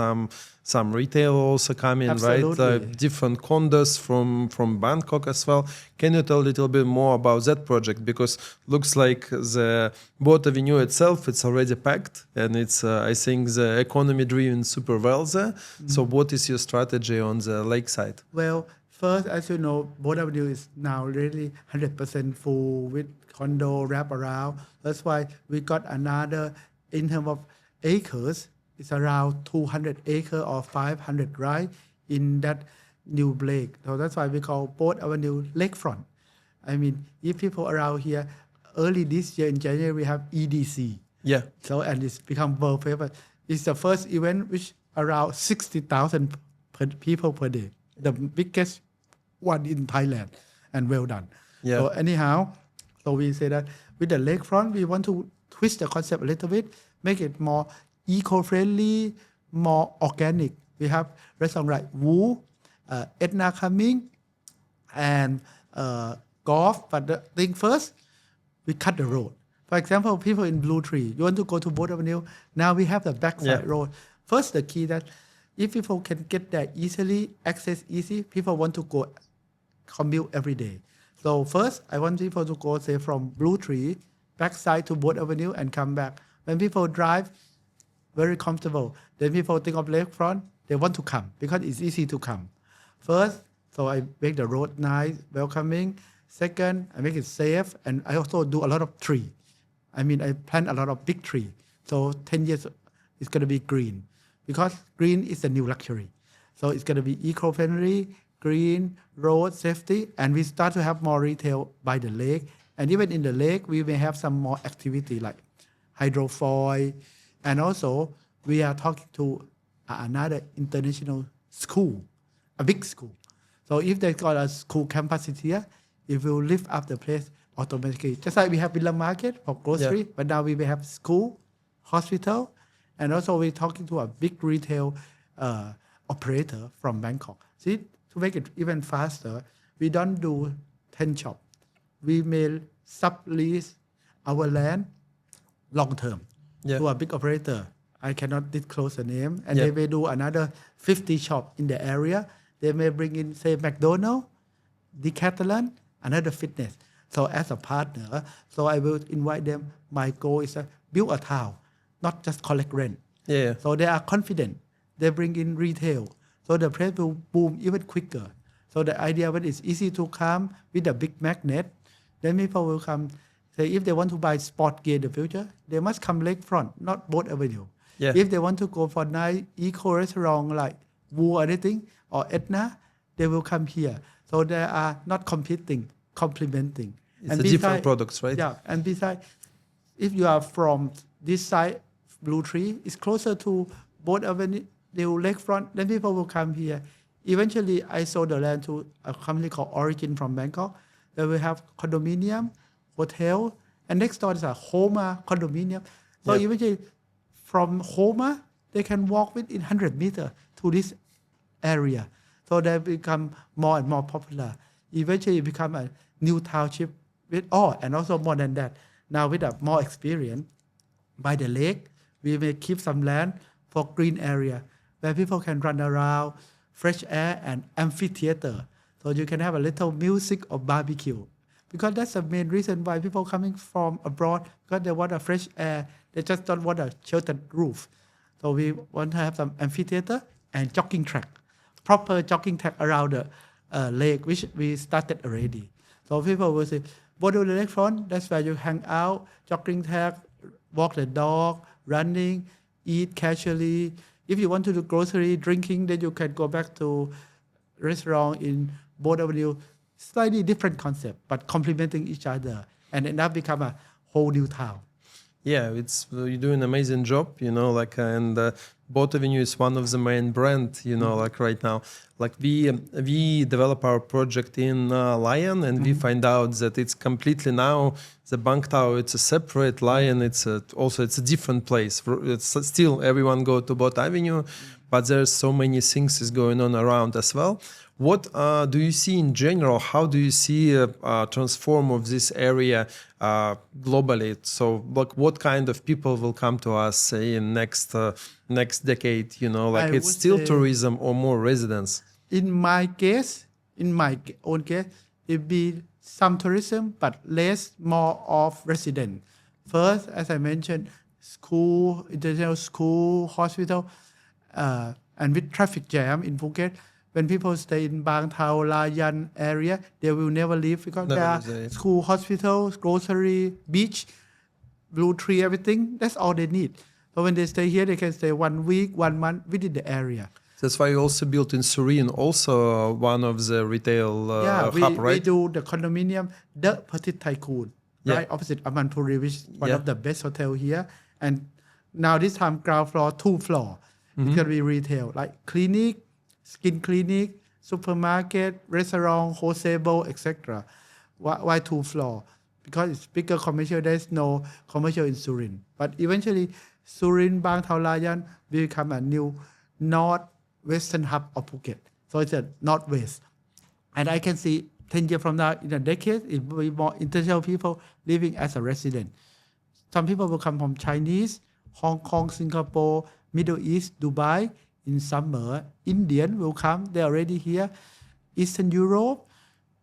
some retail also coming, Absolutely. right? Different condos from Bangkok as well. Can you tell a little bit more about that project? Because looks like the Boat Avenue itself, it's already packed, and it's I think the economy driven super well there. So what is your strategy on the lakeside? Well, first, as you know, Boat Avenue is now really 100% full with condo wrap around. That's why we got another, in terms of acres, it's around 200 acres or 500, right, in that new lake. So that's why we call Boat Avenue Lakefront. I mean, if people around here, early this year in January, we have EDC. Yeah. So, and it's become world famous. It's the first event which around 60,000 people per day, the biggest one in Thailand, and well done. Yeah. So anyhow, so we say that with the lakefront, we want to twist the concept a little bit, make it more eco-friendly, more organic. We have restaurants like Wu, Etna coming, and golf. But the thing first, we cut the road. For example, people in Blue Tree, you want to go to Boat Avenue, now we have the backside road. First, the key that if people can get there easily, access easy, people want to go commute every day. So first, I want people to go, say, from Blue Tree, backside to Boat Avenue and come back. When people drive, very comfortable. Then people think of lakefront, they want to come because it's easy to come. First, so I make the road nice, welcoming. Second, I make it safe, and I also do a lot of tree. I mean, I plant a lot of big tree. So 10 years, it's going to be green because green is the new luxury. So it's going to be eco-friendly, green, road safety, and we start to have more retail by the lake. And even in the lake, we may have some more activity like hydrofoil. And also, we are talking to another international school, a big school. So if they got a school campus here, it will lift up the place automatically. Just like we have Villa Market for grocery, but now we will have school, hospital, and also we're talking to a big retail operator from Bangkok. See, to make it even faster, we don't do 10 shops. We may sublease our land long term to a big operator. I cannot disclose the name. And they may do another 50 shops in the area. They may bring in, say, McDonald's, Decathlon, another fitness. So as a partner, so I will invite them. My goal is to build a town, not just collect rent. Yeah. So they are confident. They bring in retail. So the place will boom even quicker. So the idea when it's easy to come with a big magnet, then people will come. Say if they want to buy sport gear in the future, they must come lakefront, not Boat Avenue. Yeah. If they want to go for nice eco restaurant like Wu or anything or Etna, they will come here. So they are not competing, complementing. It's a different products, right? Yeah, and besides, if you are from this side, Blue Tree, it's closer to Boat Avenue, lakefront, then people will come here. Eventually, I sold the land to a company called Origin from Bangkok. They will have condominium, hotel, and next door is a Homa condominium. So eventually, from Homa, they can walk within 100 meters to this area. So they become more and more popular. Eventually, it become a new township with and also more than that. Now with a more experience, by the lake, we may keep some land for green area where people can run around, fresh air and amphitheater. So you can have a little music or barbecue. Because that's the main reason why people coming from abroad, because they want a fresh air. They just don't want a sheltered roof. So we want to have some amphitheater and jogging track, proper jogging track around the lake, which we started already. So people will say, go to the lakefront, that's where you hang out, jogging track, walk the dog, running, eat casually. If you want to do grocery, drinking, then you can go back to restaurant in Boat Avenue. Slightly different concept, but complementing each other. And it now become a whole new town. Yeah, you do an amazing job, and Boat Avenue is one of the main brand, right now. Like we develop our project in Layan, and we find out that it's completely now the Bangtao. It's a separate Layan. It's a different place. It's still everyone go to Boat Avenue, but there's so many things is going on around as well. What do you see in general? How do you see transform of this area globally? So, like, what kind of people will come to us, say, in next decade? It's still tourism or more residents? In my own case, it be some tourism, but more of resident. First, as I mentioned, school, international school, hospital, and with traffic jam in Phuket. When people stay in Bangtao, Layan area, they will never leave because there are school, hospitals, grocery, beach, blue tree, everything. That's all they need. So when they stay here, they can stay 1 week, 1 month within the area. That's why you also built in Surin, also one of the retail hub, right? We do the condominium, the Petit Tycoon, right opposite Amanpuri, which is one of the best hotel here. And now this time ground floor, 2 floor. It's going to be retail, like clinic, skin clinic, supermarket, restaurant, wholesale, etc. Why 2 floor? Because it's bigger commercial. There's no commercial in Surin. But eventually, Surin, Bangtao, Layan will become a new northwestern hub of Phuket. So it's a northwest. And I can see 10 years from now, in a decade, it will be more international people living as a resident. Some people will come from Chinese, Hong Kong, Singapore, Middle East, Dubai. In summer, Indian will come. They're already here. Eastern Europe,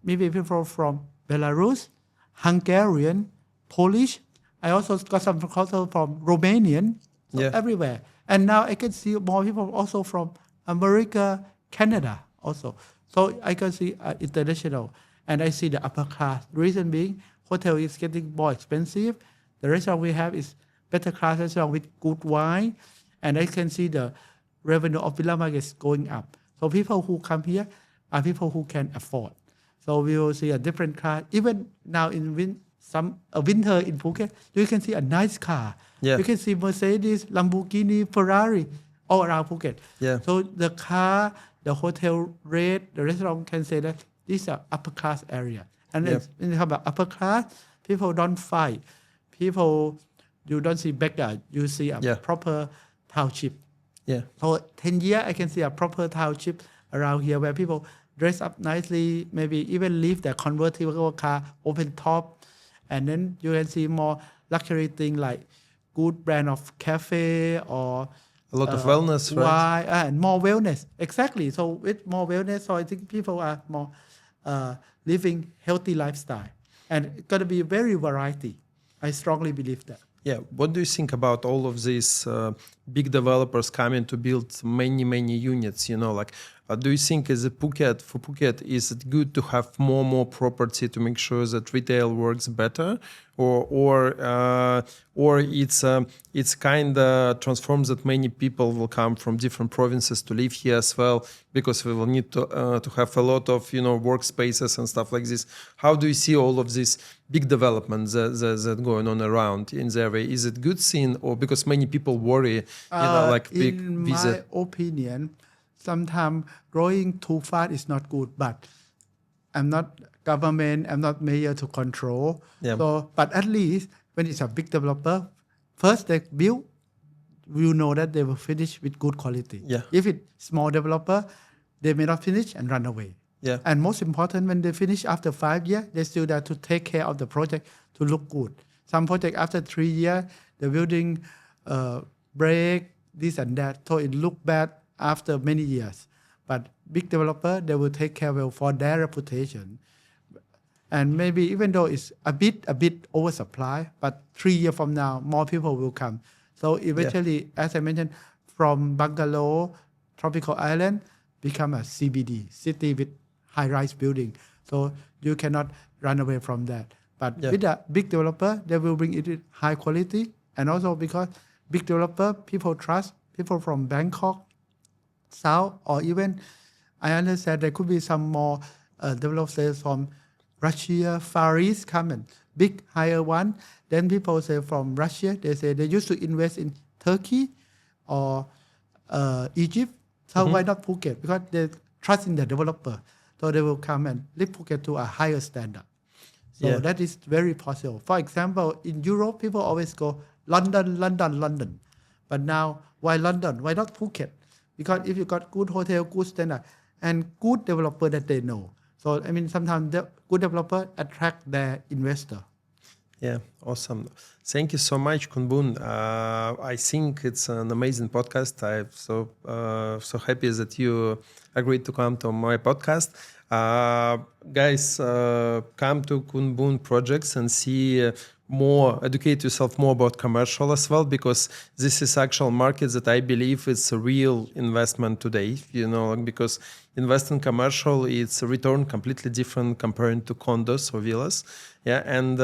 maybe people from Belarus, Hungarian, Polish. I also got some also from Romanian, everywhere. And now I can see more people also from America, Canada also. So I can see international. And I see the upper class. Reason being, hotel is getting more expensive. The restaurant we have is better class restaurant with good wine. And I can see the revenue of villa market is going up. So people who come here are people who can afford. So we will see a different car. Even now in winter in Phuket, you can see a nice car. Yeah. You can see Mercedes, Lamborghini, Ferrari all around Phuket. Yeah. So the car, the hotel rate, the restaurant can say that these are upper class area. And when you have an upper class, people don't fight. You don't see beggar. You see a proper township. Yeah. So 10 years, I can see a proper township around here where people dress up nicely, maybe even leave their convertible car open top. And then you can see more luxury thing like good brand of cafe or a lot of wellness, right? And more wellness. Exactly. So with more wellness, so I think people are more living healthy lifestyle. And it's going to be very variety. I strongly believe that. Yeah. What do you think about all of these big developers coming to build many units? Do you think for Phuket, is it good to have more property to make sure that retail works better, or it's kind of transforms that many people will come from different provinces to live here as well, because we will need to have a lot of workspaces and stuff like this. How do you see all of these big developments that going on around in the area? Is it good scene, or because many people worry, big visit? In my opinion, sometimes growing too fast is not good, but I'm not government, I'm not mayor to control. Yeah. So, but at least when it's a big developer, first they build, you know that they will finish with good quality. Yeah. If it's small developer, they may not finish and run away. Yeah. And most important, when they finish after 5 years, they're still there to take care of the project to look good. Some project after 3 years, the building break, this and that, so it look bad after many years. But big developer, they will take care well for their reputation. And maybe even though it's a bit oversupply, but 3 years from now, more people will come. So eventually, as I mentioned, from bungalow, tropical island, become a CBD, city with high-rise building. So you cannot run away from that. But with a big developer, they will bring it with high quality. And also because big developer, people trust, people from Bangkok, South, or even, I understand there could be some more developers from Russia, Far East come and big higher one. Then people say from Russia, they say they used to invest in Turkey or Egypt. So why not Phuket? Because they trust in the developer. So they will come and lift Phuket to a higher standard. So that is very possible. For example, in Europe, people always go London. But now, why London? Why not Phuket? Because if you got good hotel, good standard, and good developer that they know. So, I mean, sometimes the good developer attract their investor. Yeah, awesome. Thank you so much, Khun Boon. I think it's an amazing podcast. I'm so happy that you agreed to come to my podcast. Guys, come to Khun Boon projects and see more, educate yourself more about commercial as well, because this is actual market that I believe it's a real investment today, because invest in commercial, it's a return completely different comparing to condos or villas. Yeah, and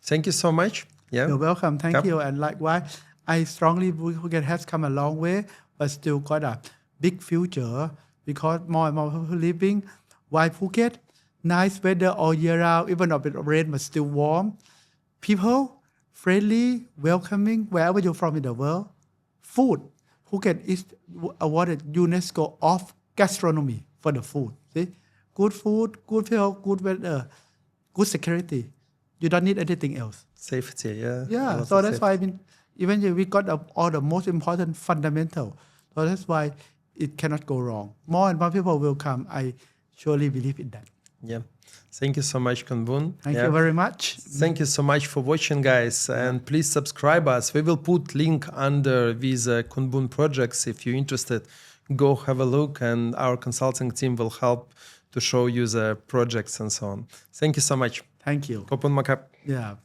thank you so much. Yeah, you're welcome. Thank you. And likewise, I strongly believe Phuket has come a long way, but still got a big future because more and more people living. Why Phuket? Nice weather all year round, even though it rain, but still warm. People, friendly, welcoming, wherever you're from in the world. Food. Phuket is awarded UNESCO of gastronomy for the food. See? Good food, good people, good weather, good security. You don't need anything else. Safety, yeah. Yeah, so that's why even we got all the most important fundamental. So that's why it cannot go wrong. More and more people will come. I surely believe in that. Yeah. Thank you so much, Khun Boon. Thank you very much. Thank you so much for watching, guys. And please subscribe us. We will put link under these Khun Boon projects. If you're interested, go have a look and our consulting team will help to show you the projects and so on. Thank you so much. Thank you. Kopun Makap. Yeah.